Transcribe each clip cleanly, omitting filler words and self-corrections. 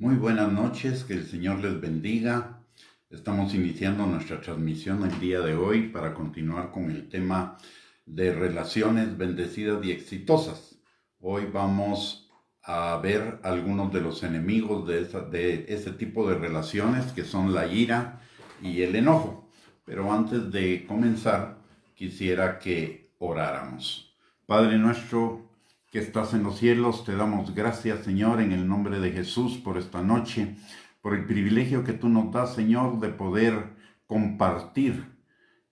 Muy buenas noches, que el Señor les bendiga. Estamos iniciando nuestra transmisión el día de hoy para continuar con el tema de relaciones bendecidas y exitosas. Hoy vamos a ver algunos de los enemigos de ese tipo de relaciones, que son la ira y el enojo. Pero antes de comenzar, quisiera que oráramos. Padre nuestro que estás en los cielos, te damos gracias, Señor, en el nombre de Jesús, por esta noche, por el privilegio que tú nos das, Señor, de poder compartir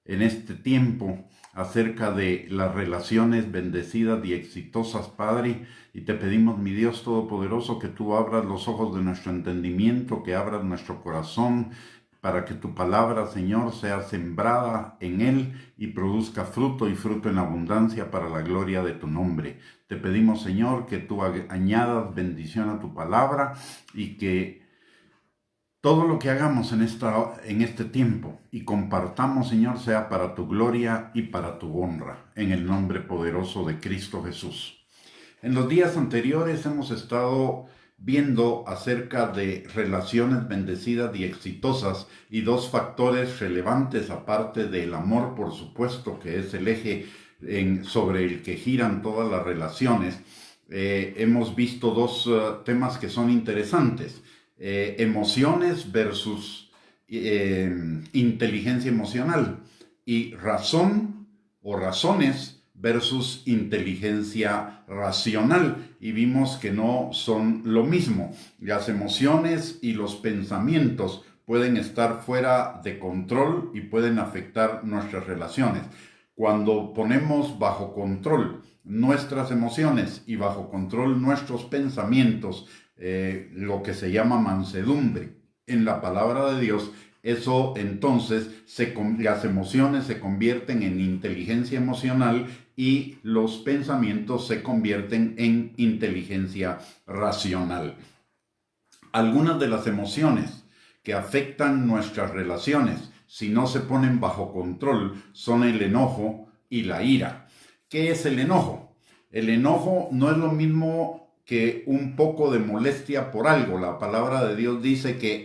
en este tiempo acerca de las relaciones bendecidas y exitosas, Padre, y te pedimos, mi Dios Todopoderoso, que tú abras los ojos de nuestro entendimiento, que abras nuestro corazón, para que tu palabra, Señor, sea sembrada en él y produzca fruto y fruto en abundancia para la gloria de tu nombre. Te pedimos, Señor, que tú añadas bendición a tu palabra y que todo lo que hagamos en este tiempo y compartamos, Señor, sea para tu gloria y para tu honra, en el nombre poderoso de Cristo Jesús. En los días anteriores hemos estado viendo acerca de relaciones bendecidas y exitosas y dos factores relevantes, aparte del amor, por supuesto, que es el eje sobre el que giran todas las relaciones. Hemos visto dos temas que son interesantes. Emociones versus inteligencia emocional, y razón o razones versus inteligencia racional, y vimos que no son lo mismo. Las emociones y los pensamientos pueden estar fuera de control y pueden afectar nuestras relaciones. Cuando ponemos bajo control nuestras emociones y bajo control nuestros pensamientos, lo que se llama mansedumbre en la palabra de Dios, eso entonces las emociones se convierten en inteligencia emocional y los pensamientos se convierten en inteligencia racional. Algunas de las emociones que afectan nuestras relaciones, si no se ponen bajo control, son el enojo y la ira. ¿Qué es el enojo? El enojo no es lo mismo que un poco de molestia por algo. La palabra de Dios dice que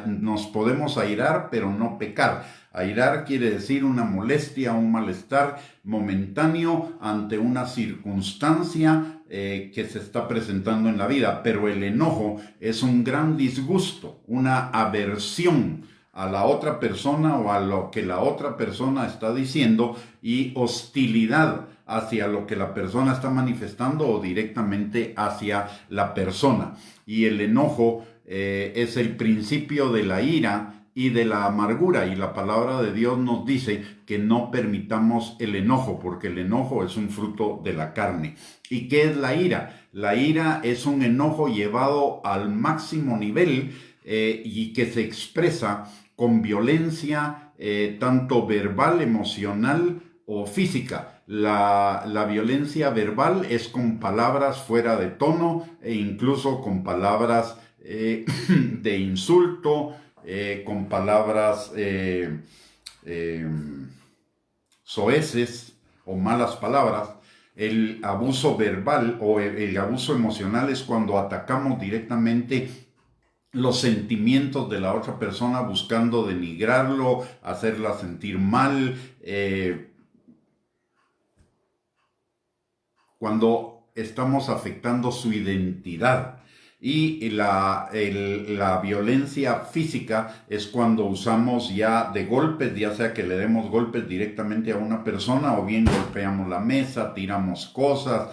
nos podemos airar, pero no pecar. Airar quiere decir una molestia, un malestar momentáneo ante una circunstancia que se está presentando en la vida. Pero el enojo es un gran disgusto, una aversión a la otra persona o a lo que la otra persona está diciendo, y hostilidad hacia lo que la persona está manifestando o directamente hacia la persona. Y el enojo es el principio de la ira y de la amargura, y la palabra de Dios nos dice que no permitamos el enojo, porque el enojo es un fruto de la carne. ¿Y qué es la ira? La ira es un enojo llevado al máximo nivel y que se expresa con violencia, tanto verbal, emocional o física. La violencia verbal es con palabras fuera de tono e incluso con palabras de insulto, con palabras soeces o malas palabras. El abuso verbal o el abuso emocional es cuando atacamos directamente los sentimientos de la otra persona, buscando denigrarlo, hacerla sentir mal, cuando estamos afectando su identidad. Y la violencia física es cuando usamos ya de golpes, ya sea que le demos golpes directamente a una persona o bien golpeamos la mesa, tiramos cosas,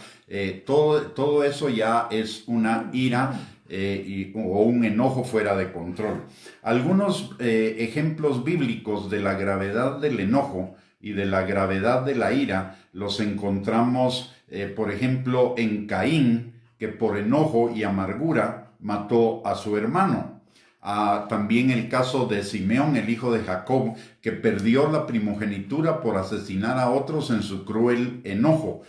todo eso ya es una ira o un enojo fuera de control. Algunos ejemplos bíblicos de la gravedad del enojo y de la gravedad de la ira los encontramos, por ejemplo, en Caín, que por enojo y amargura mató a su hermano. También el caso de Simeón, el hijo de Jacob, que perdió la primogenitura por asesinar a otros en su cruel enojo.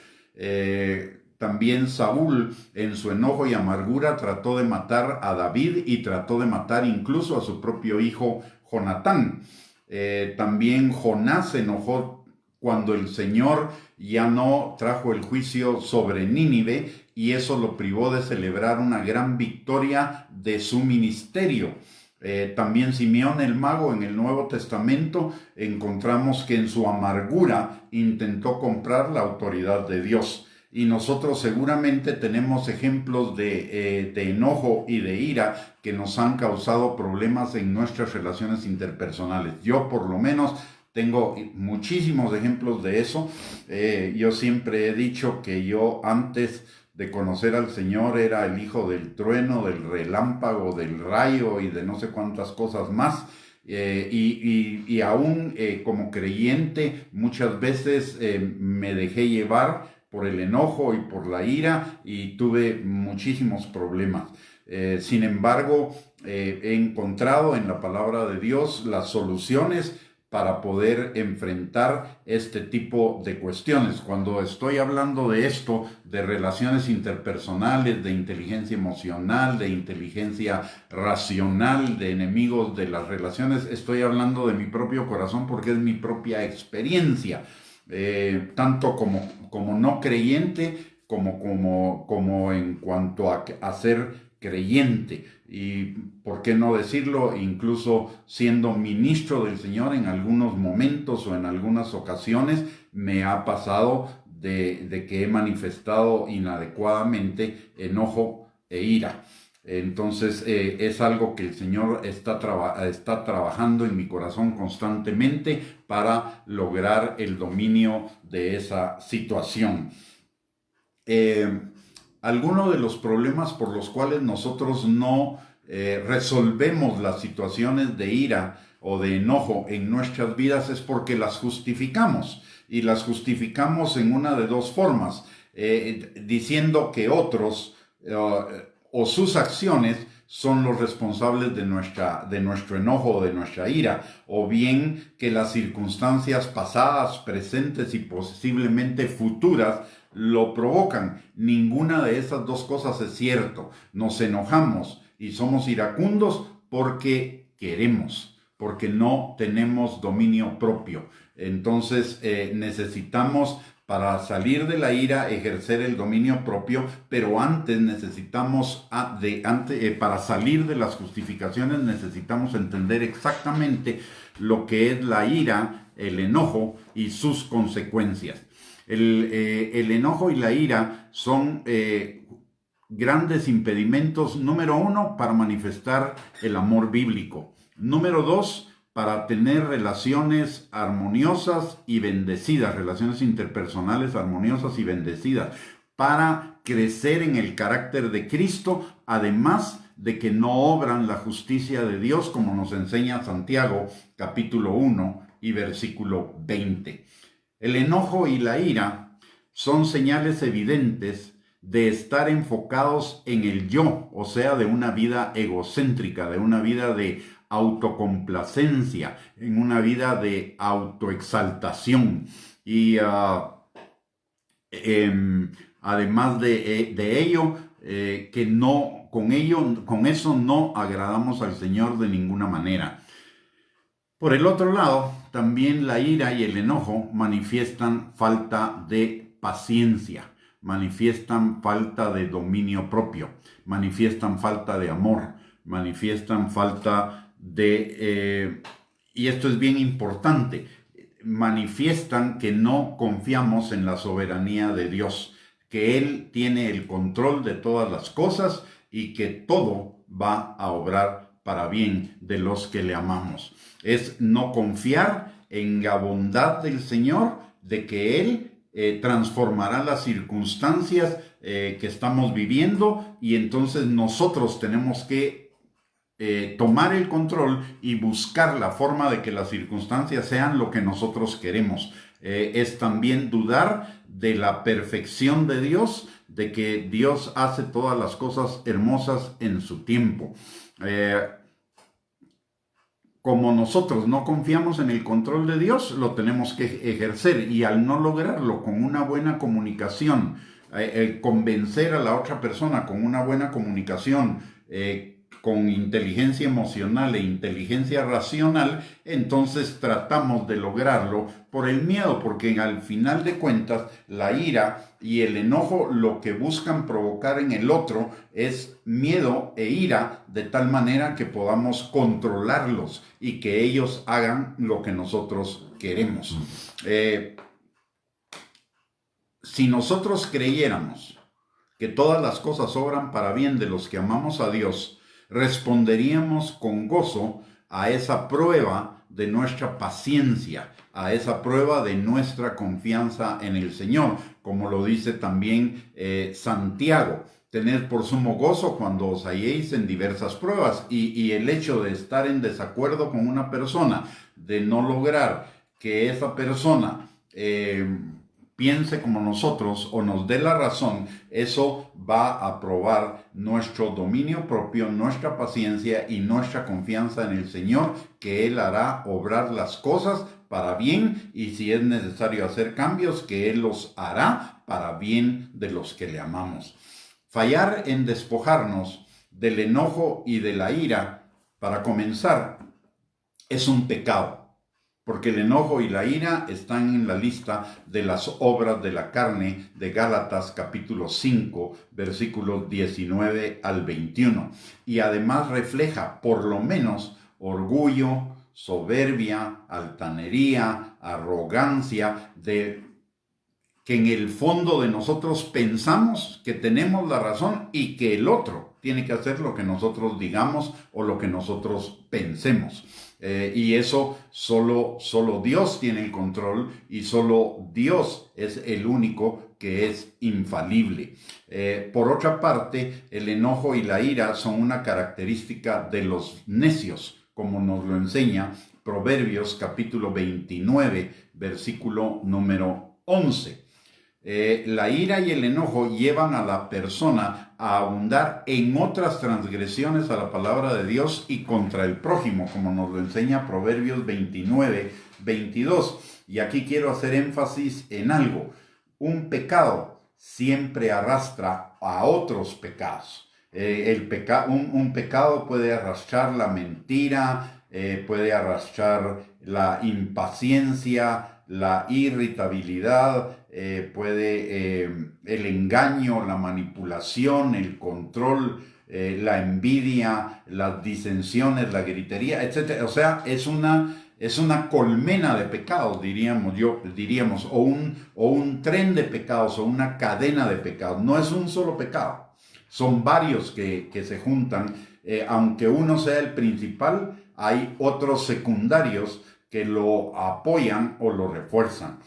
También Saúl, en su enojo y amargura, trató de matar a David y trató de matar incluso a su propio hijo Jonatán. También Jonás se enojó cuando el Señor ya no trajo el juicio sobre Nínive y eso lo privó de celebrar una gran victoria de su ministerio. También Simeón el mago en el Nuevo Testamento encontramos que en su amargura intentó comprar la autoridad de Dios. Y nosotros seguramente tenemos ejemplos de enojo y de ira que nos han causado problemas en nuestras relaciones interpersonales. Yo por lo menos tengo muchísimos ejemplos de eso. Yo siempre he dicho que yo antes de conocer al Señor era el hijo del trueno, del relámpago, del rayo y de no sé cuántas cosas más. Y aún como creyente muchas veces me dejé llevar por el enojo y por la ira y tuve muchísimos problemas. Sin embargo, he encontrado en la palabra de Dios las soluciones para poder enfrentar este tipo de cuestiones. Cuando estoy hablando de esto, de relaciones interpersonales, de inteligencia emocional, de inteligencia racional, de enemigos de las relaciones, estoy hablando de mi propio corazón porque es mi propia experiencia. Tanto como no creyente, como en cuanto a ser creyente. Y por qué no decirlo, incluso siendo ministro del Señor en algunos momentos o en algunas ocasiones, me ha pasado de que he manifestado inadecuadamente enojo e ira. Entonces es algo que el Señor está trabajando en mi corazón constantemente para lograr el dominio de esa situación. Algunos de los problemas por los cuales nosotros no resolvemos las situaciones de ira o de enojo en nuestras vidas es porque las justificamos. Y las justificamos en una de dos formas, diciendo que otros o sus acciones son los responsables de nuestro enojo o de nuestra ira, o bien que las circunstancias pasadas, presentes y posiblemente futuras lo provocan. Ninguna de esas dos cosas es cierto. Nos enojamos y somos iracundos porque queremos, porque no tenemos dominio propio. Entonces necesitamos, para salir de la ira, ejercer el dominio propio, pero antes necesitamos, para salir de las justificaciones, necesitamos entender exactamente lo que es la ira, el enojo y sus consecuencias. El enojo y la ira son grandes impedimentos, número uno, para manifestar el amor bíblico. Número dos, para tener relaciones armoniosas y bendecidas, relaciones interpersonales armoniosas y bendecidas, para crecer en el carácter de Cristo, además de que no obran la justicia de Dios, como nos enseña Santiago, capítulo 1 y versículo 20. El enojo y la ira son señales evidentes de estar enfocados en el yo, o sea, de una vida egocéntrica, de una vida de autocomplacencia, en una vida de autoexaltación. Y además de ello, que no, con eso no agradamos al Señor de ninguna manera. Por el otro lado, también la ira y el enojo manifiestan falta de paciencia, manifiestan falta de dominio propio, manifiestan falta de amor, manifiestan falta de... y esto es bien importante, manifiestan que no confiamos en la soberanía de Dios, que Él tiene el control de todas las cosas y que todo va a obrar para bien de los que le amamos. Es no confiar en la bondad del Señor, de que Él transformará las circunstancias que estamos viviendo, y entonces nosotros tenemos que tomar el control y buscar la forma de que las circunstancias sean lo que nosotros queremos. Es también dudar de la perfección de Dios, de que Dios hace todas las cosas hermosas en su tiempo. Como nosotros no confiamos en el control de Dios, lo tenemos que ejercer, y al no lograrlo con una buena comunicación, convencer a la otra persona con una buena comunicación, con inteligencia emocional e inteligencia racional, entonces tratamos de lograrlo por el miedo, porque al final de cuentas la ira y el enojo lo que buscan provocar en el otro es miedo e ira, de tal manera que podamos controlarlos y que ellos hagan lo que nosotros queremos. Si nosotros creyéramos que todas las cosas obran para bien de los que amamos a Dios, responderíamos con gozo a esa prueba de nuestra paciencia, a esa prueba de nuestra confianza en el Señor, como lo dice también Santiago. Tened por sumo gozo cuando os halléis en diversas pruebas, y el hecho de estar en desacuerdo con una persona, de no lograr que esa persona piense como nosotros o nos dé la razón, eso va a probar nuestro dominio propio, nuestra paciencia y nuestra confianza en el Señor, que Él hará obrar las cosas para bien, y si es necesario hacer cambios, que Él los hará para bien de los que le amamos. Fallar en despojarnos del enojo y de la ira, para comenzar, es un pecado. Porque el enojo y la ira están en la lista de las obras de la carne de Gálatas capítulo 5, versículos 19 al 21. Y además refleja por lo menos orgullo, soberbia, altanería, arrogancia, que en el fondo de nosotros pensamos que tenemos la razón y que el otro tiene que hacer lo que nosotros digamos o lo que nosotros pensemos. Y eso solo Dios tiene el control, y solo Dios es el único que es infalible. Por otra parte, el enojo y la ira son una característica de los necios, como nos lo enseña Proverbios capítulo 29, versículo número 11. La ira y el enojo llevan a la persona a abundar en otras transgresiones a la palabra de Dios y contra el prójimo, como nos lo enseña Proverbios 29, 22. Y aquí quiero hacer énfasis en algo. Un pecado siempre arrastra a otros pecados. Un pecado puede arrastrar la mentira, puede arrastrar la impaciencia, la irritabilidad, el engaño, la manipulación, el control, la envidia, las disensiones, la gritería, etc. O sea, es una colmena de pecados, diríamos, o un tren de pecados, o una cadena de pecados. No es un solo pecado, son varios que se juntan. Aunque uno sea el principal, hay otros secundarios que lo apoyan o lo refuerzan.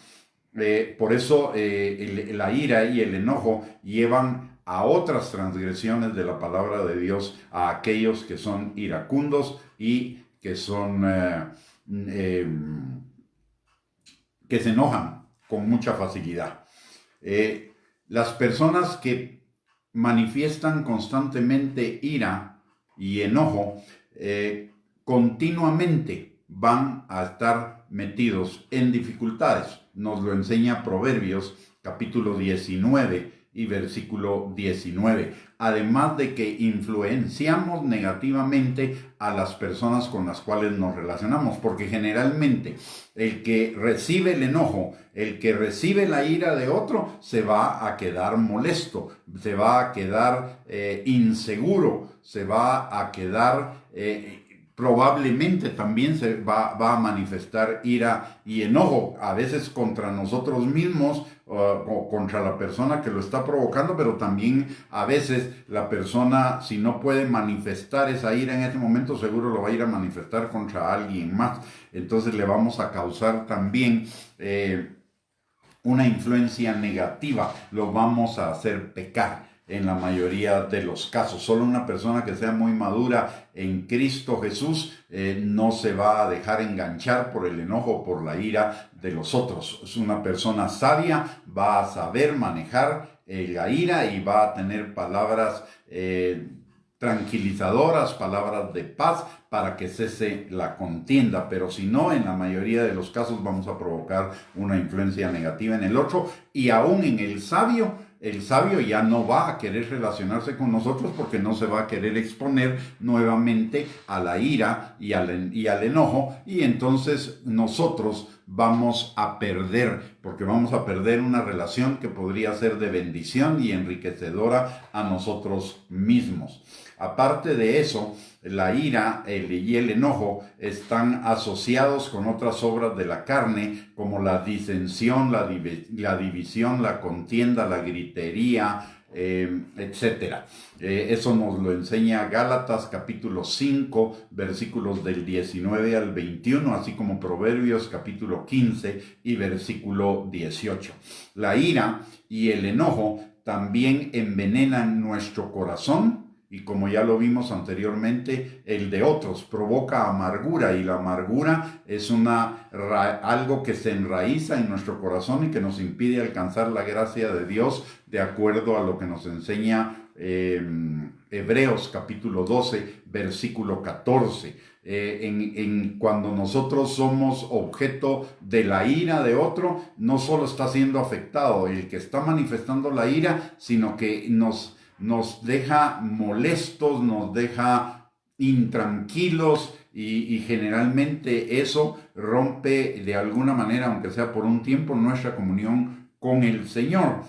Por eso la ira y el enojo llevan a otras transgresiones de la palabra de Dios, a aquellos que son iracundos y que que se enojan con mucha facilidad. Las personas que manifiestan constantemente ira y enojo, continuamente van a estar metidos en dificultades. Nos lo enseña Proverbios capítulo 19 y versículo 19. Además de que influenciamos negativamente a las personas con las cuales nos relacionamos, porque generalmente el que recibe el enojo, el que recibe la ira de otro, se va a quedar molesto, se va a quedar inseguro, se va a quedar probablemente también se va a manifestar ira y enojo, a veces contra nosotros mismos o contra la persona que lo está provocando, pero también a veces la persona, si no puede manifestar esa ira en ese momento, seguro lo va a ir a manifestar contra alguien más. Entonces le vamos a causar también una influencia negativa, lo vamos a hacer pecar. En la mayoría de los casos, solo una persona que sea muy madura en Cristo Jesús no se va a dejar enganchar por el enojo o por la ira de los otros. Es una persona sabia, va a saber manejar la ira y va a tener palabras tranquilizadoras, palabras de paz para que cese la contienda. Pero si no, en la mayoría de los casos vamos a provocar una influencia negativa en el otro, y aún en el sabio el sabio ya no va a querer relacionarse con nosotros porque no se va a querer exponer nuevamente a la ira y al enojo, y entonces nosotros vamos a perder, porque vamos a perder una relación que podría ser de bendición y enriquecedora a nosotros mismos. Aparte de eso, la ira y el enojo están asociados con otras obras de la carne, como la disensión, la división, la contienda, la gritería, etcétera. Eso nos lo enseña Gálatas capítulo 5, versículos del 19 al 21, así como Proverbios capítulo 15 y versículo 18. La ira y el enojo también envenenan nuestro corazón, y como ya lo vimos anteriormente, el de otros provoca amargura, y la amargura es algo que se enraiza en nuestro corazón y que nos impide alcanzar la gracia de Dios, de acuerdo a lo que nos enseña Hebreos capítulo 12, versículo 14. Cuando nosotros somos objeto de la ira de otro, no solo está siendo afectado el que está manifestando la ira, sino que nos deja molestos, nos deja intranquilos, y generalmente eso rompe de alguna manera, aunque sea por un tiempo, nuestra comunión con el Señor.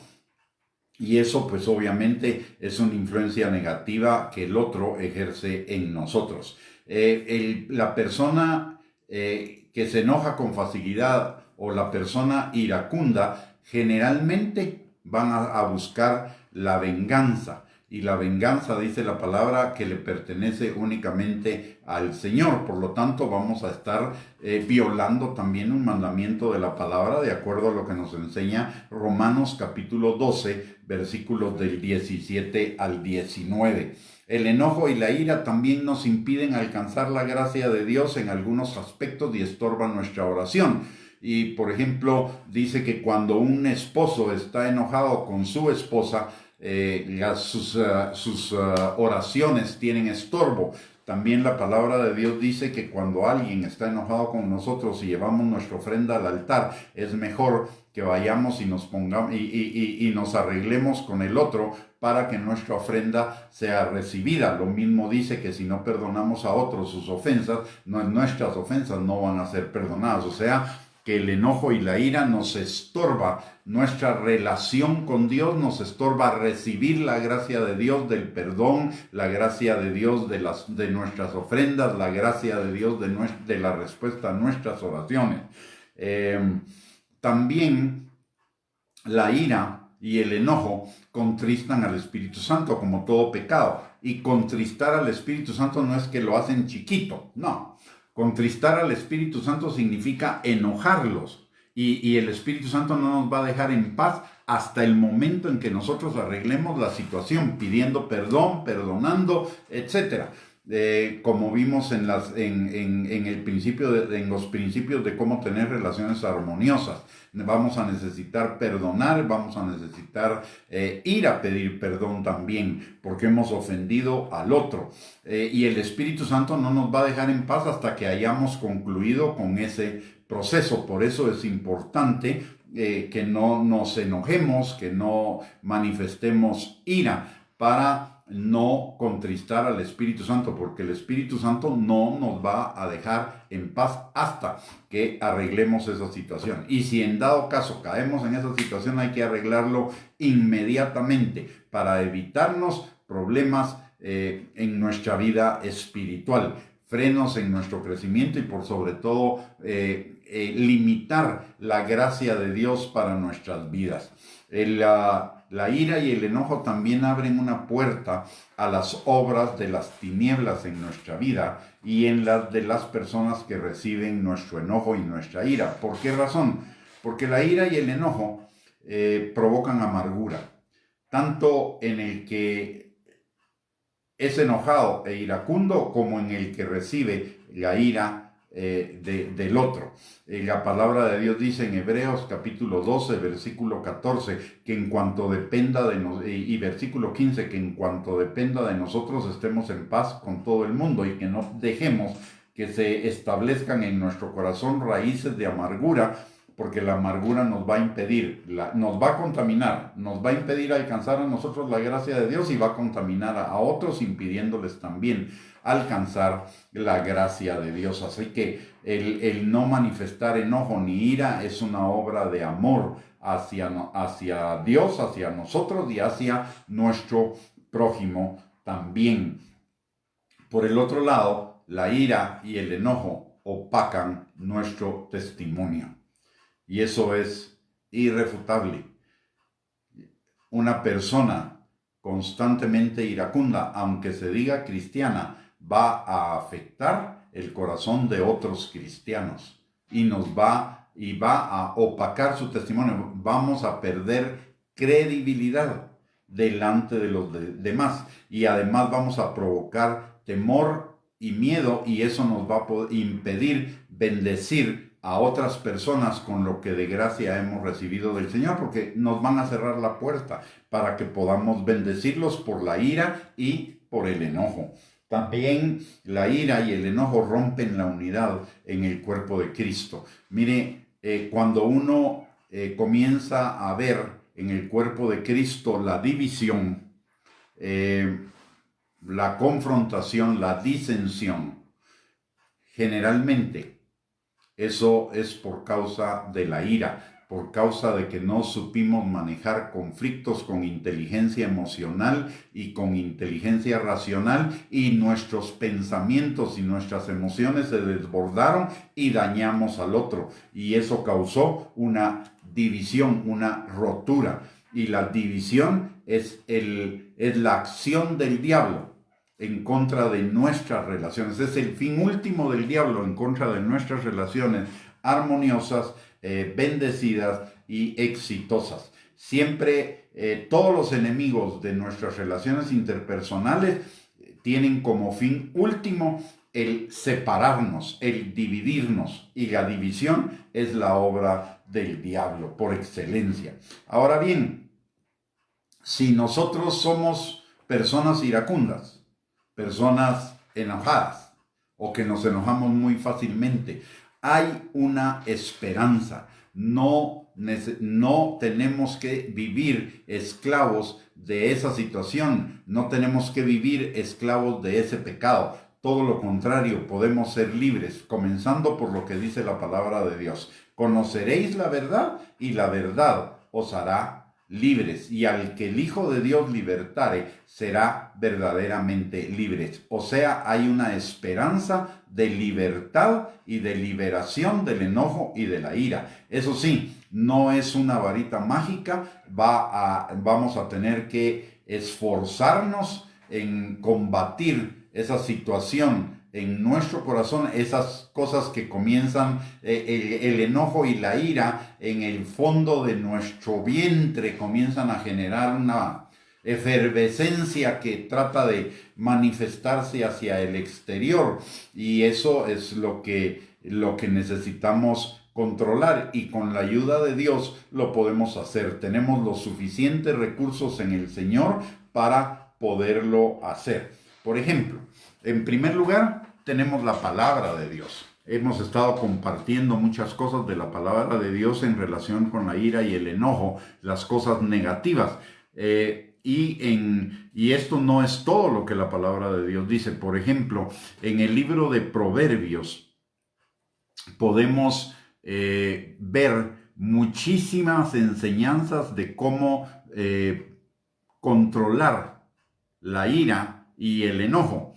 Y eso pues obviamente es una influencia negativa que el otro ejerce en nosotros. La persona que se enoja con facilidad, o la persona iracunda, generalmente van a buscar la venganza. Y la venganza, dice la palabra, que le pertenece únicamente al Señor. Por lo tanto, vamos a estar violando también un mandamiento de la palabra, de acuerdo a lo que nos enseña Romanos capítulo 12, versículos del 17 al 19. El enojo y la ira también nos impiden alcanzar la gracia de Dios en algunos aspectos y estorban nuestra oración. Y, por ejemplo, dice que cuando un esposo está enojado con su esposa, sus oraciones tienen estorbo. También la palabra de Dios dice que cuando alguien está enojado con nosotros y llevamos nuestra ofrenda al altar, es mejor que vayamos y nos pongamos y nos arreglemos con el otro para que nuestra ofrenda sea recibida. Lo mismo dice que si no perdonamos a otros sus ofensas, nuestras ofensas no van a ser perdonadas. O sea, que el enojo y la ira nos estorba nuestra relación con Dios, nos estorba recibir la gracia de Dios del perdón, la gracia de Dios de nuestras ofrendas, la gracia de Dios de la respuesta a nuestras oraciones. También la ira y el enojo contristan al Espíritu Santo, como todo pecado. Y contristar al Espíritu Santo no es que lo hacen chiquito, no. Contristar al Espíritu Santo significa enojarlos, y el Espíritu Santo no nos va a dejar en paz hasta el momento en que nosotros arreglemos la situación, pidiendo perdón, perdonando, etc. Como vimos en los principios de cómo tener relaciones armoniosas. Vamos a necesitar perdonar, vamos a necesitar ir a pedir perdón también, porque hemos ofendido al otro. Y el Espíritu Santo no nos va a dejar en paz hasta que hayamos concluido con ese proceso. Por eso es importante que no nos enojemos, que no manifestemos ira, para no contristar al Espíritu Santo, porque el Espíritu Santo no nos va a dejar en paz hasta que arreglemos esa situación. Y si en dado caso caemos en esa situación, hay que arreglarlo inmediatamente para evitarnos problemas en nuestra vida espiritual, frenos en nuestro crecimiento, y por sobre todo limitar la gracia de Dios para nuestras vidas. La ira y el enojo también abren una puerta a las obras de las tinieblas en nuestra vida y en las de las personas que reciben nuestro enojo y nuestra ira. ¿Por qué razón? Porque la ira y el enojo provocan amargura, tanto en el que es enojado e iracundo como en el que recibe la ira del otro. La palabra de Dios dice en Hebreos capítulo 12, versículo 14, que en cuanto dependa de nosotros, y versículo 15, que en cuanto dependa de nosotros estemos en paz con todo el mundo, y que no dejemos que se establezcan en nuestro corazón raíces de amargura porque la amargura nos va a impedir, nos va a contaminar, nos va a impedir alcanzar a nosotros la gracia de Dios y va a contaminar a otros, impidiéndoles también alcanzar la gracia de Dios. Así que el no manifestar enojo ni ira es una obra de amor hacia Dios, hacia nosotros y hacia nuestro prójimo también. Por el otro lado, la ira y el enojo opacan nuestro testimonio. Y eso es irrefutable. Una persona constantemente iracunda, aunque se diga cristiana, va a afectar el corazón de otros cristianos y va a opacar su testimonio. Vamos a perder credibilidad delante de los demás y además vamos a provocar temor y miedo, y eso nos va a impedir bendecir a otras personas con lo que de gracia hemos recibido del Señor, porque nos van a cerrar la puerta para que podamos bendecirlos por la ira y por el enojo. También la ira y el enojo rompen la unidad en el cuerpo de Cristo. Mire, cuando uno comienza a ver en el cuerpo de Cristo la división, la confrontación, la disensión, generalmente eso es por causa de la ira, por causa de que no supimos manejar conflictos con inteligencia emocional y con inteligencia racional, y nuestros pensamientos y nuestras emociones se desbordaron y dañamos al otro, y eso causó una división, una rotura. Y la división es la acción del diablo en contra de nuestras relaciones. Es el fin último del diablo en contra de nuestras relaciones armoniosas, bendecidas y exitosas. Siempre todos los enemigos de nuestras relaciones interpersonales tienen como fin último el separarnos, el dividirnos, y la división es la obra del diablo por excelencia. Ahora bien, si nosotros somos personas iracundas, personas enojadas o que nos enojamos muy fácilmente, hay una esperanza. No tenemos que vivir esclavos de esa situación, no tenemos que vivir esclavos de ese pecado. Todo lo contrario, podemos ser libres, comenzando por lo que dice la palabra de Dios. Conoceréis la verdad y la verdad os hará libres, y al que el Hijo de Dios libertare será verdaderamente libres. O sea, hay una esperanza de libertad y de liberación del enojo y de la ira. Eso sí, no es una varita mágica. Vamos a tener que esforzarnos en combatir esa situación en nuestro corazón, esas cosas que comienzan, el enojo y la ira en el fondo de nuestro vientre comienzan a generar una efervescencia que trata de manifestarse hacia el exterior, y eso es lo que necesitamos controlar, y con la ayuda de Dios lo podemos hacer. Tenemos los suficientes recursos en el Señor para poderlo hacer. Por ejemplo, en primer lugar, tenemos la palabra de Dios. Hemos estado compartiendo muchas cosas de la palabra de Dios en relación con la ira y el enojo, las cosas negativas. Y esto no es todo lo que la palabra de Dios dice. Por ejemplo, en el libro de Proverbios podemos ver muchísimas enseñanzas de cómo controlar la ira y el enojo.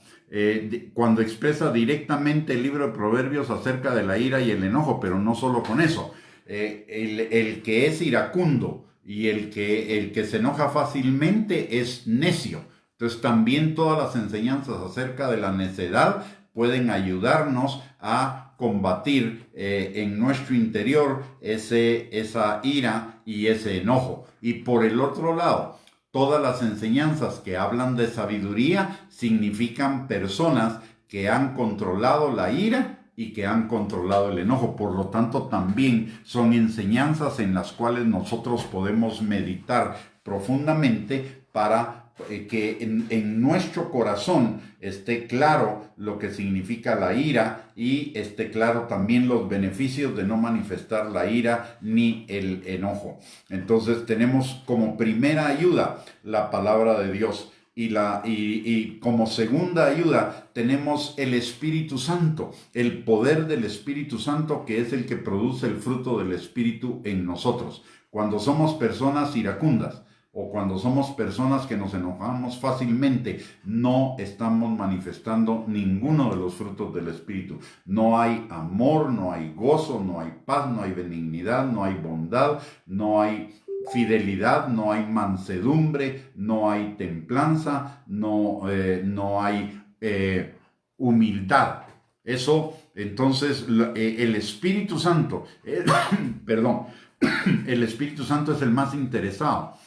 Cuando expresa directamente el libro de Proverbios acerca de la ira y el enojo, pero no solo con eso. El que es iracundo y el que se enoja fácilmente es necio. Entonces también todas las enseñanzas acerca de la necedad pueden ayudarnos a combatir en nuestro interior esa ira y ese enojo. Y por el otro lado, todas las enseñanzas que hablan de sabiduría significan personas que han controlado la ira y que han controlado el enojo. Por lo tanto, también son enseñanzas en las cuales nosotros podemos meditar profundamente para que en nuestro corazón esté claro lo que significa la ira y esté claro también los beneficios de no manifestar la ira ni el enojo. Entonces tenemos como primera ayuda la palabra de Dios. Y como segunda ayuda tenemos el Espíritu Santo, el poder del Espíritu Santo, que es el que produce el fruto del Espíritu en nosotros. Cuando somos personas iracundas o cuando somos personas que nos enojamos fácilmente, no estamos manifestando ninguno de los frutos del Espíritu. No hay amor, no hay gozo, no hay paz, no hay benignidad, no hay bondad, no hay fidelidad, no hay mansedumbre, no hay templanza, no hay humildad. Eso, entonces, el Espíritu Santo, perdón, el Espíritu Santo es el más interesado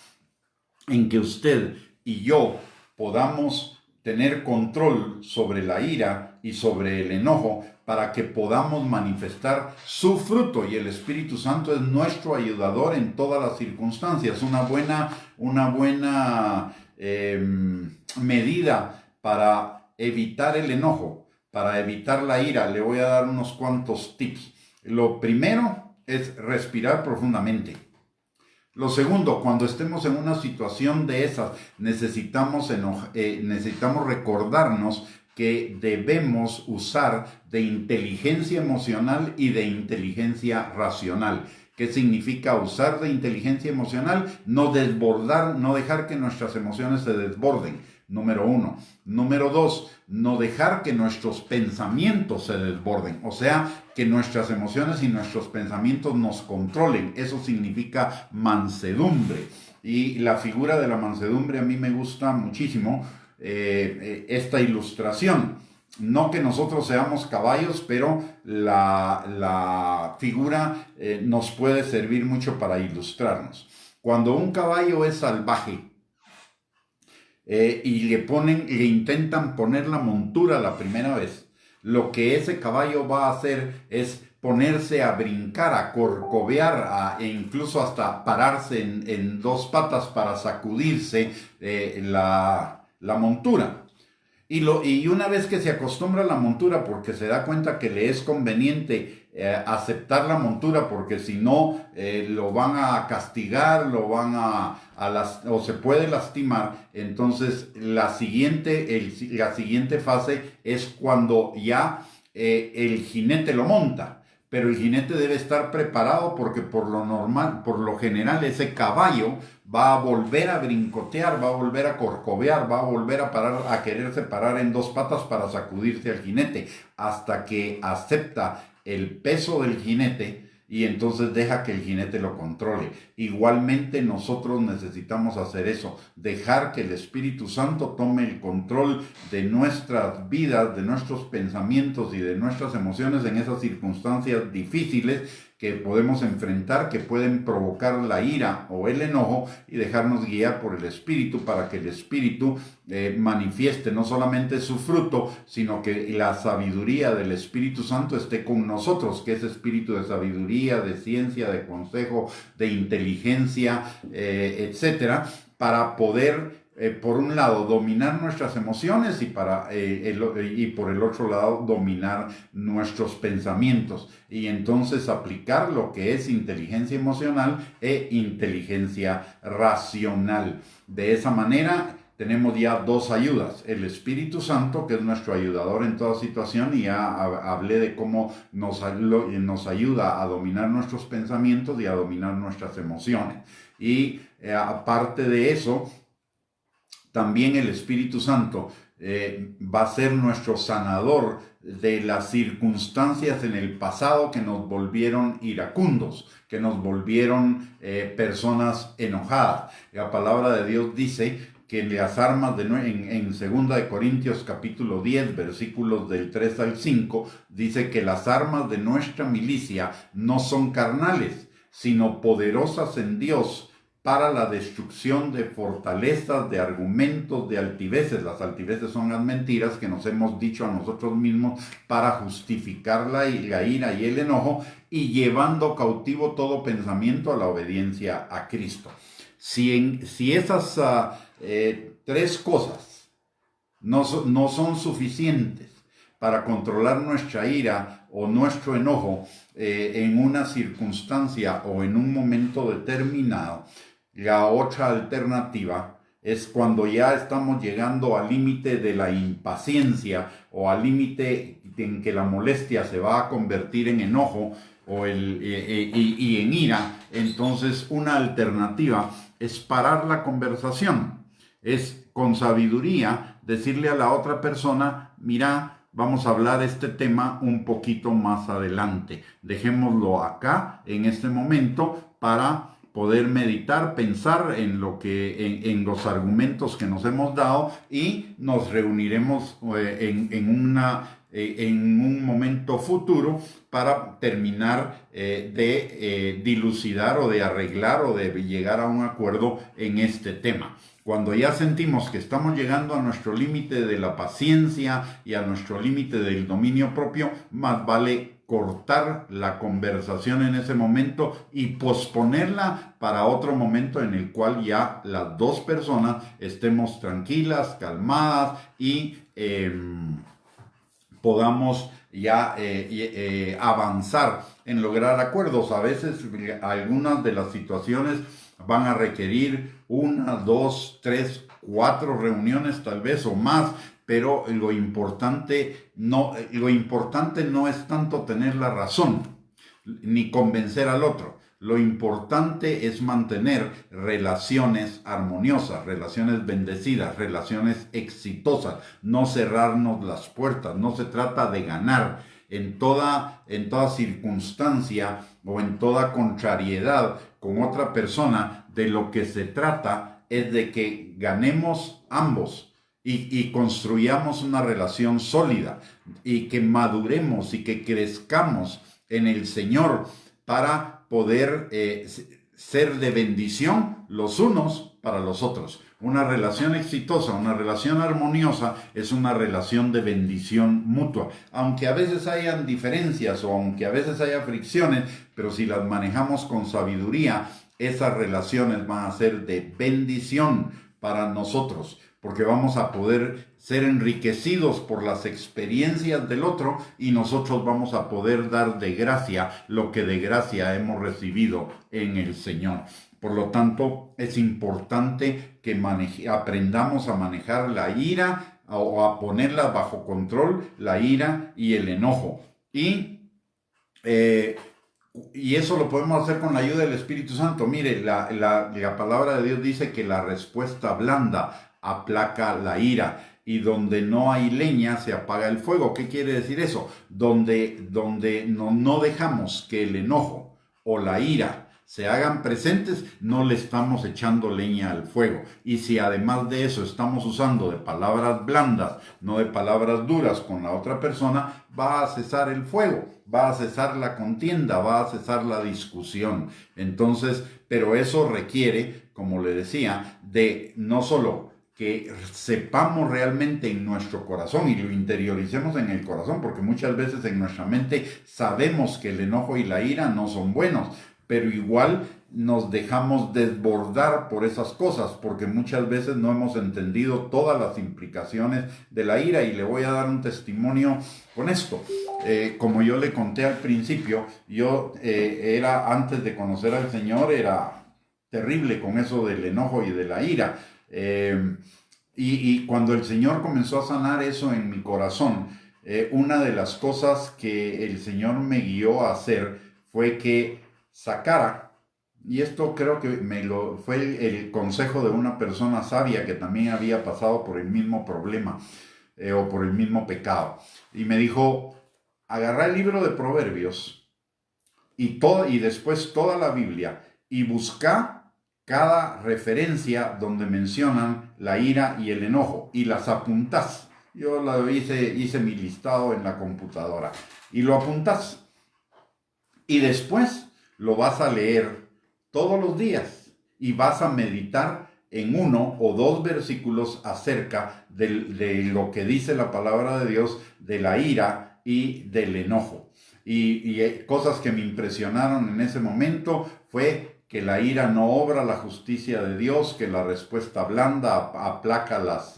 en que usted y yo podamos tener control sobre la ira y sobre el enojo para que podamos manifestar su fruto, y el Espíritu Santo es nuestro ayudador en todas las circunstancias. Una buena medida para evitar el enojo, para evitar la ira. Le voy a dar unos cuantos tips. Lo primero es respirar profundamente. Lo segundo, cuando estemos en una situación de esas, necesitamos recordarnos que debemos usar de inteligencia emocional y de inteligencia racional. ¿Qué significa usar de inteligencia emocional? No desbordar, no dejar que nuestras emociones se desborden. Número 1. Número 2, no dejar que nuestros pensamientos se desborden. O sea, que nuestras emociones y nuestros pensamientos nos controlen. Eso significa mansedumbre. Y la figura de la mansedumbre a mí me gusta muchísimo. Esta ilustración. No que nosotros seamos caballos, pero la figura nos puede servir mucho para ilustrarnos. Cuando un caballo es salvaje, y le intentan poner la montura la primera vez, lo que ese caballo va a hacer es ponerse a brincar, a corcovear, e incluso hasta pararse en dos patas para sacudirse la montura. Y una vez que se acostumbra a la montura, porque se da cuenta que le es conveniente aceptar la montura, porque si no lo van a castigar, o se puede lastimar, entonces la siguiente fase es cuando ya el jinete lo monta. Pero el jinete debe estar preparado, porque por lo general, ese caballo va a volver a brincotear, va a volver a corcovear, va a volver a quererse parar en dos patas para sacudirse al jinete, hasta que acepta el peso del jinete y entonces deja que el jinete lo controle. Igualmente nosotros necesitamos hacer eso, dejar que el Espíritu Santo tome el control de nuestras vidas, de nuestros pensamientos y de nuestras emociones en esas circunstancias difíciles que podemos enfrentar, que pueden provocar la ira o el enojo, y dejarnos guiar por el Espíritu para que el Espíritu manifieste no solamente su fruto, sino que la sabiduría del Espíritu Santo esté con nosotros, que es espíritu de sabiduría, de ciencia, de consejo, de inteligencia, etcétera, para poder por un lado dominar nuestras emociones y por el otro lado dominar nuestros pensamientos, y entonces aplicar lo que es inteligencia emocional e inteligencia racional. De esa manera tenemos ya dos ayudas: el Espíritu Santo, que es nuestro ayudador en toda situación, y ya hablé de cómo nos ayuda a dominar nuestros pensamientos y a dominar nuestras emociones. Y aparte de eso, también el Espíritu Santo va a ser nuestro sanador de las circunstancias en el pasado que nos volvieron iracundos, que nos volvieron personas enojadas. La palabra de Dios dice que las armas en 2 de Corintios capítulo 10, versículos del 3 al 5, dice que las armas de nuestra milicia no son carnales, sino poderosas en Dios para la destrucción de fortalezas, de argumentos, de altiveces. Las altiveces son las mentiras que nos hemos dicho a nosotros mismos para justificar la ira y el enojo, y llevando cautivo todo pensamiento a la obediencia a Cristo. Si esas tres cosas no son suficientes para controlar nuestra ira o nuestro enojo en una circunstancia o en un momento determinado. La otra alternativa es cuando ya estamos llegando al límite de la impaciencia o al límite en que la molestia se va a convertir en enojo y en ira. Entonces, una alternativa es parar la conversación. Es con sabiduría decirle a la otra persona: mira, vamos a hablar este tema un poquito más adelante. Dejémoslo acá en este momento para poder meditar, pensar en los argumentos que nos hemos dado, y nos reuniremos en un momento futuro para terminar de dilucidar o de arreglar o de llegar a un acuerdo en este tema. Cuando ya sentimos que estamos llegando a nuestro límite de la paciencia y a nuestro límite del dominio propio, más vale cortar la conversación en ese momento y posponerla para otro momento en el cual ya las dos personas estemos tranquilas, calmadas y podamos ya avanzar en lograr acuerdos. A veces algunas de las situaciones van a requerir 1, 2, 3, 4 reuniones tal vez o más, pero lo importante no es tanto tener la razón ni convencer al otro. Lo importante es mantener relaciones armoniosas, relaciones bendecidas, relaciones exitosas, no cerrarnos las puertas. No se trata de ganar en toda circunstancia o en toda contrariedad con otra persona. De lo que se trata es de que ganemos ambos y construyamos una relación sólida, y que maduremos y que crezcamos en el Señor para poder ser de bendición los unos para los otros. Una relación exitosa, una relación armoniosa, es una relación de bendición mutua. Aunque a veces hayan diferencias o aunque a veces haya fricciones, pero si las manejamos con sabiduría, esas relaciones van a ser de bendición para nosotros, porque vamos a poder ser enriquecidos por las experiencias del otro, y nosotros vamos a poder dar de gracia lo que de gracia hemos recibido en el Señor. Por lo tanto, es importante que aprendamos a manejar la ira o a ponerla bajo control, la ira y el enojo. Y eso lo podemos hacer con la ayuda del Espíritu Santo. Mire, la palabra de Dios dice que la respuesta blanda aplaca la ira, y donde no hay leña se apaga el fuego. ¿Qué quiere decir eso? Donde no dejamos que el enojo o la ira se hagan presentes, no le estamos echando leña al fuego. Y si además de eso estamos usando de palabras blandas, no de palabras duras con la otra persona, va a cesar el fuego, va a cesar la contienda, va a cesar la discusión. Entonces, pero eso requiere, como le decía, de no solo que sepamos realmente en nuestro corazón y lo interioricemos en el corazón, porque muchas veces en nuestra mente sabemos que el enojo y la ira no son buenos, pero igual nos dejamos desbordar por esas cosas, porque muchas veces no hemos entendido todas las implicaciones de la ira. Y le voy a dar un testimonio con esto. Como yo le conté al principio, yo antes de conocer al Señor, era terrible con eso del enojo y de la ira. Y cuando el Señor comenzó a sanar eso en mi corazón, una de las cosas que el Señor me guió a hacer fue que sacara, y esto creo que fue el consejo de una persona sabia que también había pasado por el mismo problema o por el mismo pecado, y me dijo: agarra el libro de Proverbios y después toda la Biblia, y busca cada referencia donde mencionan la ira y el enojo, y las apuntás. Yo hice mi listado en la computadora, y lo apuntás, y después lo vas a leer todos los días y vas a meditar en 1 o 2 versículos acerca de lo que dice la palabra de Dios de la ira y del enojo. Y cosas que me impresionaron en ese momento fue que la ira no obra la justicia de Dios, que la respuesta blanda aplaca las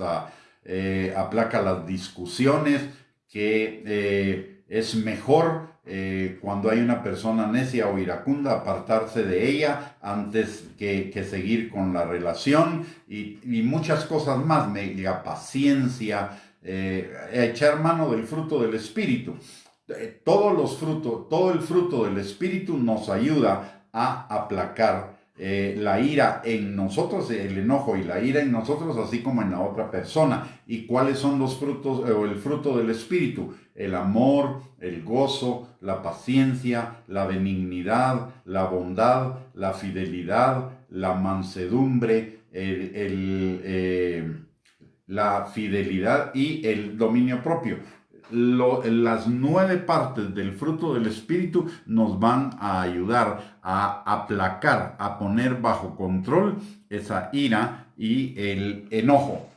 discusiones, que es mejor cuando hay una persona necia o iracunda apartarse de ella antes que seguir con la relación y muchas cosas más, la paciencia, echar mano del fruto del Espíritu. Todo el fruto del Espíritu nos ayuda a aplacar la ira en nosotros, el enojo y la ira en nosotros, así como en la otra persona. ¿Y cuáles son los frutos o el fruto del Espíritu? El amor, el gozo, la paciencia, la benignidad, la bondad, la fidelidad, la mansedumbre, la fidelidad y el dominio propio. Las 9 partes del fruto del Espíritu nos van a ayudar a aplacar, a poner bajo control esa ira y el enojo.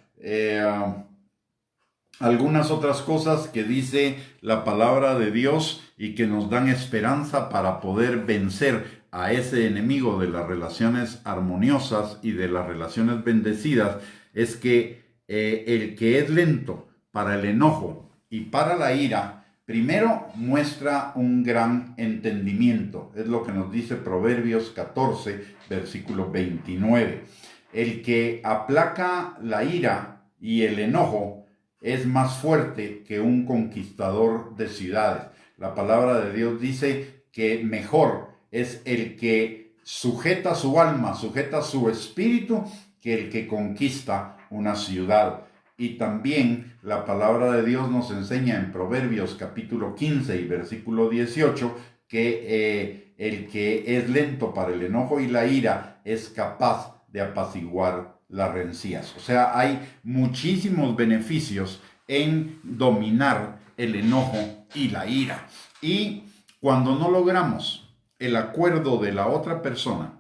Algunas otras cosas que dice la palabra de Dios y que nos dan esperanza para poder vencer a ese enemigo de las relaciones armoniosas y de las relaciones bendecidas es que el que es lento para el enojo y para la ira, primero muestra un gran entendimiento. Es lo que nos dice Proverbios 14, versículo 29. El que aplaca la ira y el enojo es más fuerte que un conquistador de ciudades. La palabra de Dios dice que mejor es el que sujeta su alma, sujeta su espíritu, que el que conquista una ciudad. Y también la palabra de Dios nos enseña en Proverbios capítulo 15 y versículo 18 que el que es lento para el enojo y la ira es capaz de apaciguar las rencillas. O sea, hay muchísimos beneficios en dominar el enojo y la ira. Y cuando no logramos el acuerdo de la otra persona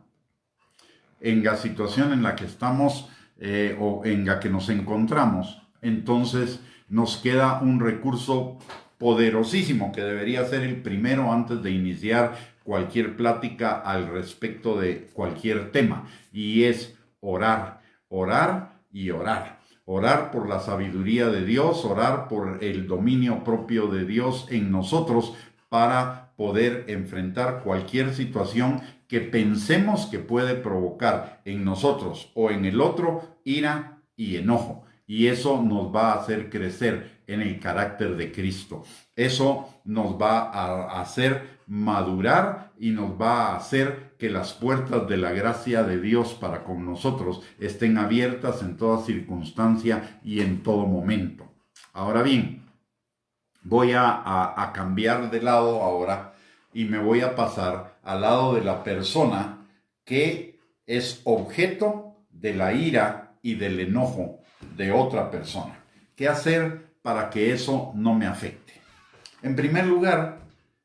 en la situación en la que estamos o en la que nos encontramos, entonces nos queda un recurso poderosísimo que debería ser el primero antes de iniciar cualquier plática al respecto de cualquier tema, y es orar, orar y orar. Orar por la sabiduría de Dios, orar por el dominio propio de Dios en nosotros para poder enfrentar cualquier situación que pensemos que puede provocar en nosotros o en el otro ira y enojo. Y eso nos va a hacer crecer en el carácter de Cristo. Eso nos va a hacer madurar y nos va a hacer que las puertas de la gracia de Dios para con nosotros estén abiertas en toda circunstancia y en todo momento. Ahora bien, voy a cambiar de lado ahora y me voy a pasar al lado de la persona que es objeto de la ira y del enojo de otra persona. ¿Qué hacer para que eso no me afecte? En primer lugar,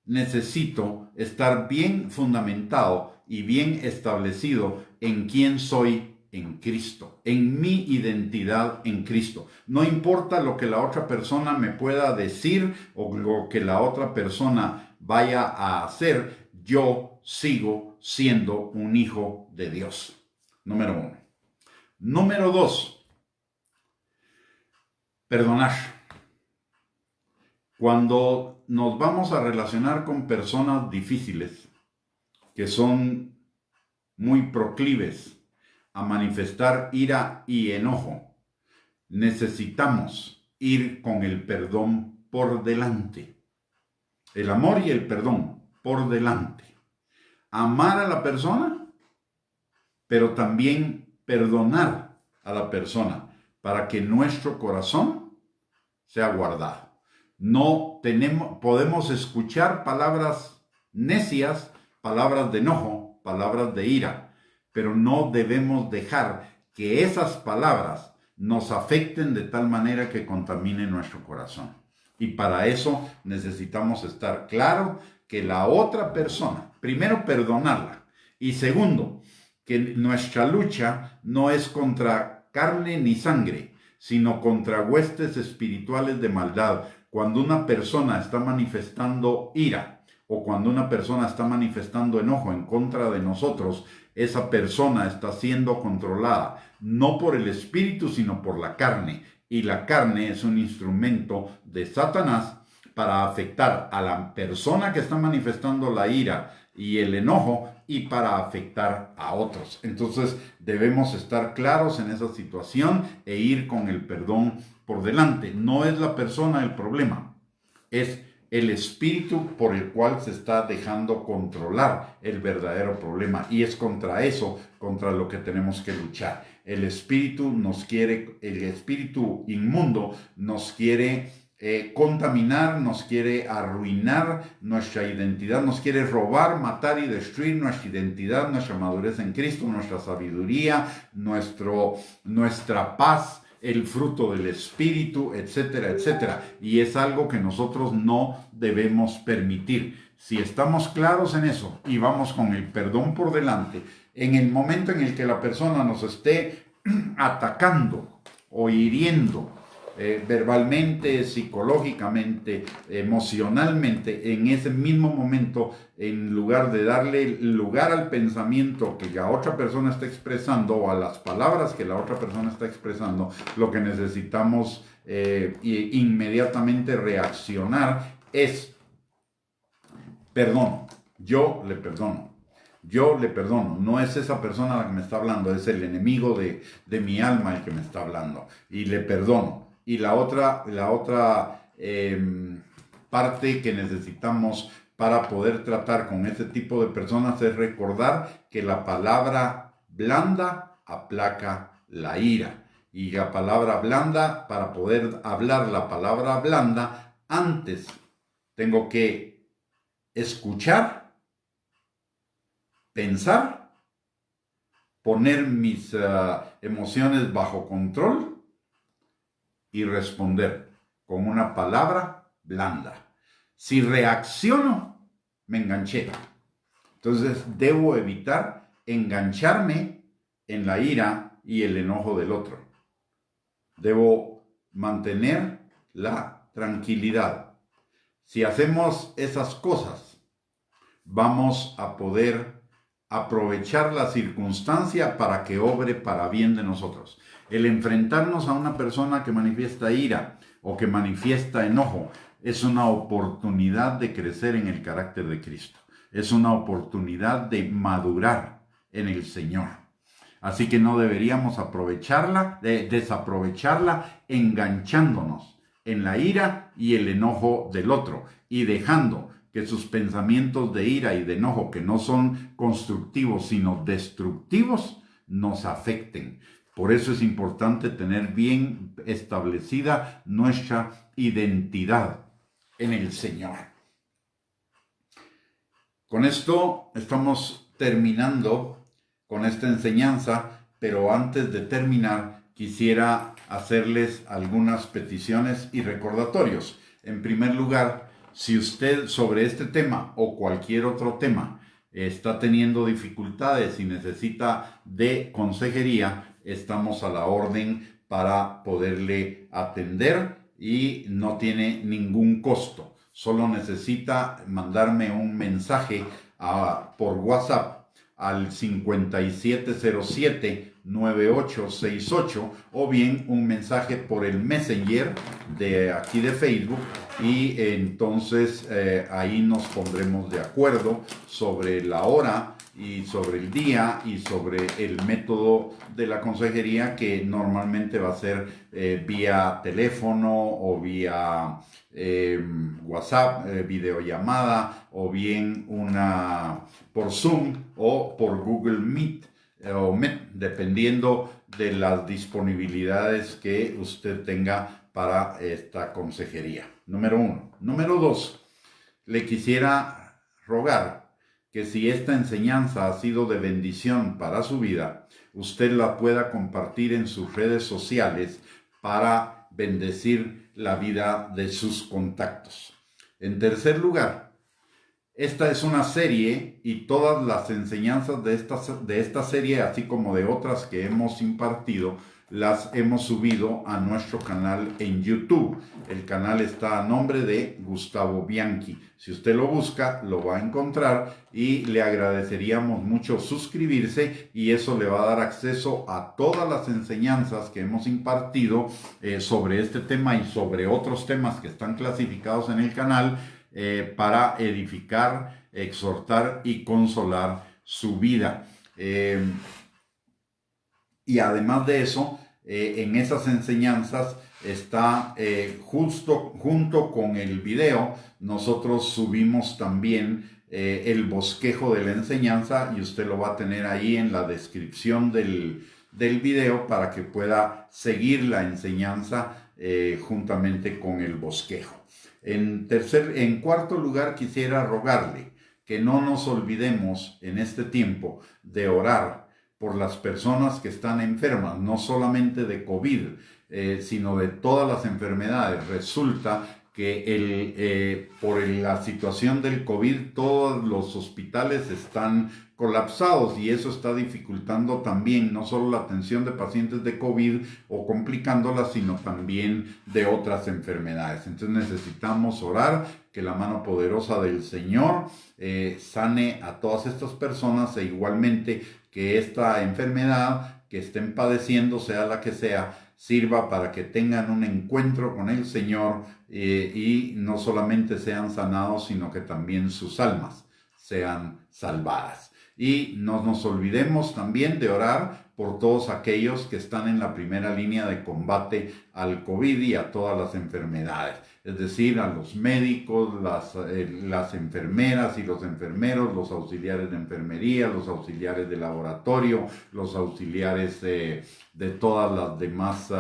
necesito estar bien fundamentado y bien establecido en quién soy en Cristo, en mi identidad en Cristo. No importa lo que la otra persona me pueda decir o lo que la otra persona vaya a hacer, yo sigo siendo un hijo de Dios. Número 1. Número 2. Perdonar. Cuando nos vamos a relacionar con personas difíciles, que son muy proclives a manifestar ira y enojo, necesitamos ir con el perdón por delante. El amor y el perdón por delante. Amar a la persona, pero también perdonar a la persona para que nuestro corazón sea guardado. No podemos escuchar palabras necias, palabras de enojo, palabras de ira, pero no debemos dejar que esas palabras nos afecten de tal manera que contaminen nuestro corazón. Y para eso necesitamos estar claro que la otra persona, primero perdonarla, y segundo, que nuestra lucha no es contra carne ni sangre, sino contra huestes espirituales de maldad. Cuando una persona está manifestando ira o cuando una persona está manifestando enojo en contra de nosotros, esa persona está siendo controlada no por el espíritu, sino por la carne. Y la carne es un instrumento de Satanás para afectar a la persona que está manifestando la ira y el enojo y para afectar a otros. Entonces debemos estar claros en esa situación e ir con el perdón por delante. No es la persona el problema, es el espíritu por el cual se está dejando controlar el verdadero problema, y es contra eso, contra lo que tenemos que luchar. El espíritu inmundo nos quiere contaminar, nos quiere arruinar nuestra identidad, nos quiere robar, matar y destruir nuestra identidad, nuestra madurez en Cristo, nuestra sabiduría, nuestra paz, el fruto del Espíritu, etcétera, etcétera. Y es algo que nosotros no debemos permitir. Si estamos claros en eso y vamos con el perdón por delante, en el momento en el que la persona nos esté atacando o hiriendo, verbalmente, psicológicamente, emocionalmente, en ese mismo momento, en lugar de darle lugar al pensamiento que la otra persona está expresando o a las palabras que la otra persona está expresando, lo que necesitamos inmediatamente reaccionar es perdón. Yo le perdono. Yo le perdono. No es esa persona la que me está hablando, es el enemigo de mi alma el que me está hablando. Y le perdono. Y la otra parte que necesitamos para poder tratar con este tipo de personas es recordar que la palabra blanda aplaca la ira. Y la palabra blanda, para poder hablar la palabra blanda, antes tengo que escuchar, pensar, poner mis emociones bajo control y responder con una palabra blanda. Si reacciono, me enganché. Entonces debo evitar engancharme en la ira y el enojo del otro. Debo mantener la tranquilidad. Si hacemos esas cosas, vamos a poder aprovechar la circunstancia para que obre para bien de nosotros. El enfrentarnos a una persona que manifiesta ira o que manifiesta enojo es una oportunidad de crecer en el carácter de Cristo. Es una oportunidad de madurar en el Señor. Así que no deberíamos desaprovecharla enganchándonos en la ira y el enojo del otro y dejando que sus pensamientos de ira y de enojo, que no son constructivos sino destructivos, nos afecten. Por eso es importante tener bien establecida nuestra identidad en el Señor. Con esto estamos terminando con esta enseñanza, pero antes de terminar quisiera hacerles algunas peticiones y recordatorios. En primer lugar, si usted sobre este tema o cualquier otro tema está teniendo dificultades y necesita de consejería, estamos a la orden para poderle atender y no tiene ningún costo. Solo necesita mandarme un mensaje por WhatsApp al 5707-9868 o bien un mensaje por el Messenger de aquí de Facebook, y entonces ahí nos pondremos de acuerdo sobre la hora y sobre el día y sobre el método de la consejería, que normalmente va a ser vía teléfono o vía WhatsApp, videollamada, o bien por Zoom o por Google Meet, dependiendo de las disponibilidades que usted tenga para esta consejería. Número 1. Número 2. Le quisiera rogar que si esta enseñanza ha sido de bendición para su vida, usted la pueda compartir en sus redes sociales para bendecir la vida de sus contactos. En tercer lugar, esta es una serie y todas las enseñanzas de esta serie, así como de otras que hemos impartido, las hemos subido a nuestro canal en YouTube. El canal está a nombre de Gustavo Bianchi. Si usted lo busca, lo va a encontrar y le agradeceríamos mucho suscribirse, y eso le va a dar acceso a todas las enseñanzas que hemos impartido sobre este tema y sobre otros temas que están clasificados en el canal para edificar, exhortar y consolar su vida. Y además de eso, en esas enseñanzas está junto con el video, nosotros subimos también el bosquejo de la enseñanza, y usted lo va a tener ahí en la descripción del video para que pueda seguir la enseñanza juntamente con el bosquejo. En cuarto lugar, quisiera rogarle que no nos olvidemos en este tiempo de orar por las personas que están enfermas, no solamente de COVID, sino de todas las enfermedades. Resulta que por la situación del COVID, todos los hospitales están colapsados, y eso está dificultando también no solo la atención de pacientes de COVID o complicándolas, sino también de otras enfermedades. Entonces necesitamos orar que la mano poderosa del Señor sane a todas estas personas, e igualmente que esta enfermedad que estén padeciendo, sea la que sea, sirva para que tengan un encuentro con el Señor y no solamente sean sanados, sino que también sus almas sean salvadas. Y no nos olvidemos también de orar por todos aquellos que están en la primera línea de combate al COVID y a todas las enfermedades. Es decir, a los médicos, las enfermeras y los enfermeros, los auxiliares de enfermería, los auxiliares de laboratorio, los auxiliares de todas las demás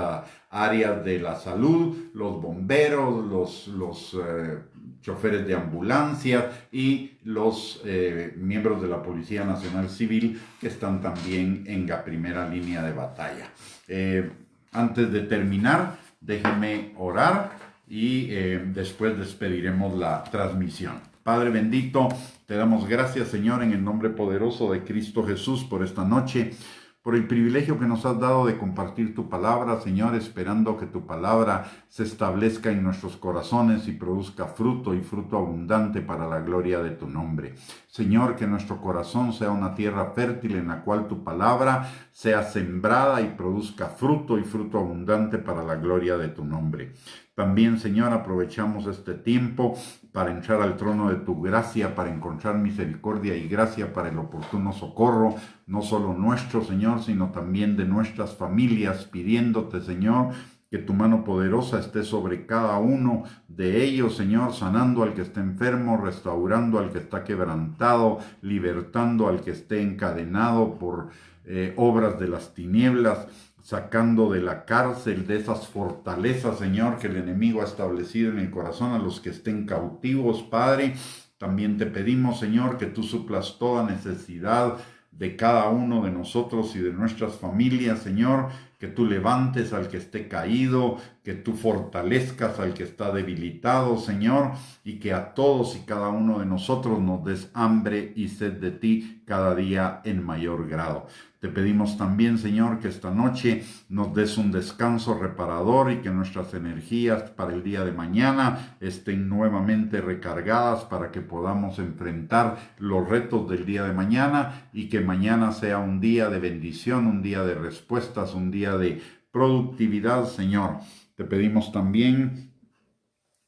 áreas de la salud, los bomberos, los choferes de ambulancia y los miembros de la Policía Nacional Civil, que están también en la primera línea de batalla. Antes de terminar, déjenme orar y después despediremos la transmisión. Padre bendito, te damos gracias, Señor, en el nombre poderoso de Cristo Jesús, por esta noche, por el privilegio que nos has dado de compartir tu palabra, Señor, esperando que tu palabra se establezca en nuestros corazones y produzca fruto, y fruto abundante para la gloria de tu nombre. Señor, que nuestro corazón sea una tierra fértil en la cual tu palabra sea sembrada y produzca fruto, y fruto abundante para la gloria de tu nombre. También, Señor, aprovechamos este tiempo para entrar al trono de tu gracia, para encontrar misericordia y gracia para el oportuno socorro, no solo nuestro, Señor, sino también de nuestras familias, pidiéndote, Señor, que tu mano poderosa esté sobre cada uno de ellos, Señor, sanando al que esté enfermo, restaurando al que está quebrantado, libertando al que esté encadenado por obras de las tinieblas, sacando de la cárcel, de esas fortalezas, Señor, que el enemigo ha establecido en el corazón a los que estén cautivos, Padre. También te pedimos, Señor, que tú suplas toda necesidad de cada uno de nosotros y de nuestras familias, Señor, que tú levantes al que esté caído, que tú fortalezcas al que está debilitado, Señor, y que a todos y cada uno de nosotros nos des hambre y sed de ti cada día en mayor grado. Te pedimos también, Señor, que esta noche nos des un descanso reparador y que nuestras energías para el día de mañana estén nuevamente recargadas para que podamos enfrentar los retos del día de mañana, y que mañana sea un día de bendición, un día de respuestas, un día de productividad, Señor. Te pedimos también,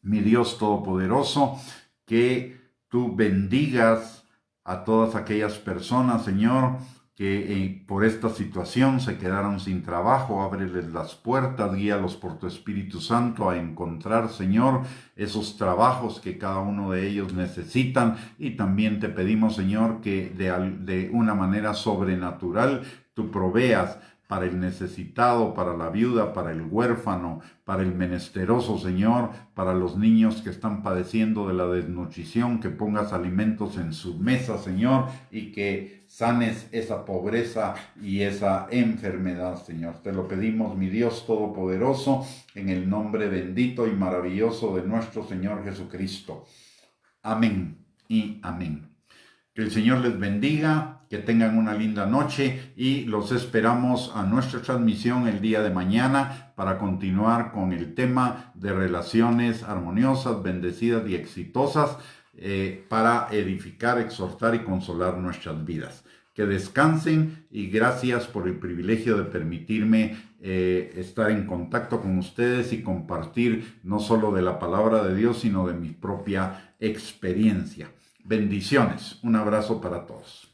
mi Dios Todopoderoso, que tú bendigas a todas aquellas personas, Señor, que por esta situación se quedaron sin trabajo. Ábreles las puertas, guíalos por tu Espíritu Santo a encontrar, Señor, esos trabajos que cada uno de ellos necesitan. Y también te pedimos, Señor, que de una manera sobrenatural tú proveas para el necesitado, para la viuda, para el huérfano, para el menesteroso, Señor, para los niños que están padeciendo de la desnutrición, que pongas alimentos en su mesa, Señor, y que sanes esa pobreza y esa enfermedad, Señor. Te lo pedimos, mi Dios Todopoderoso, en el nombre bendito y maravilloso de nuestro Señor Jesucristo. Amén y amén. Que el Señor les bendiga, que tengan una linda noche y los esperamos a nuestra transmisión el día de mañana para continuar con el tema de relaciones armoniosas, bendecidas y exitosas para edificar, exhortar y consolar nuestras vidas. Que descansen y gracias por el privilegio de permitirme estar en contacto con ustedes y compartir no solo de la palabra de Dios, sino de mi propia experiencia. Bendiciones. Un abrazo para todos.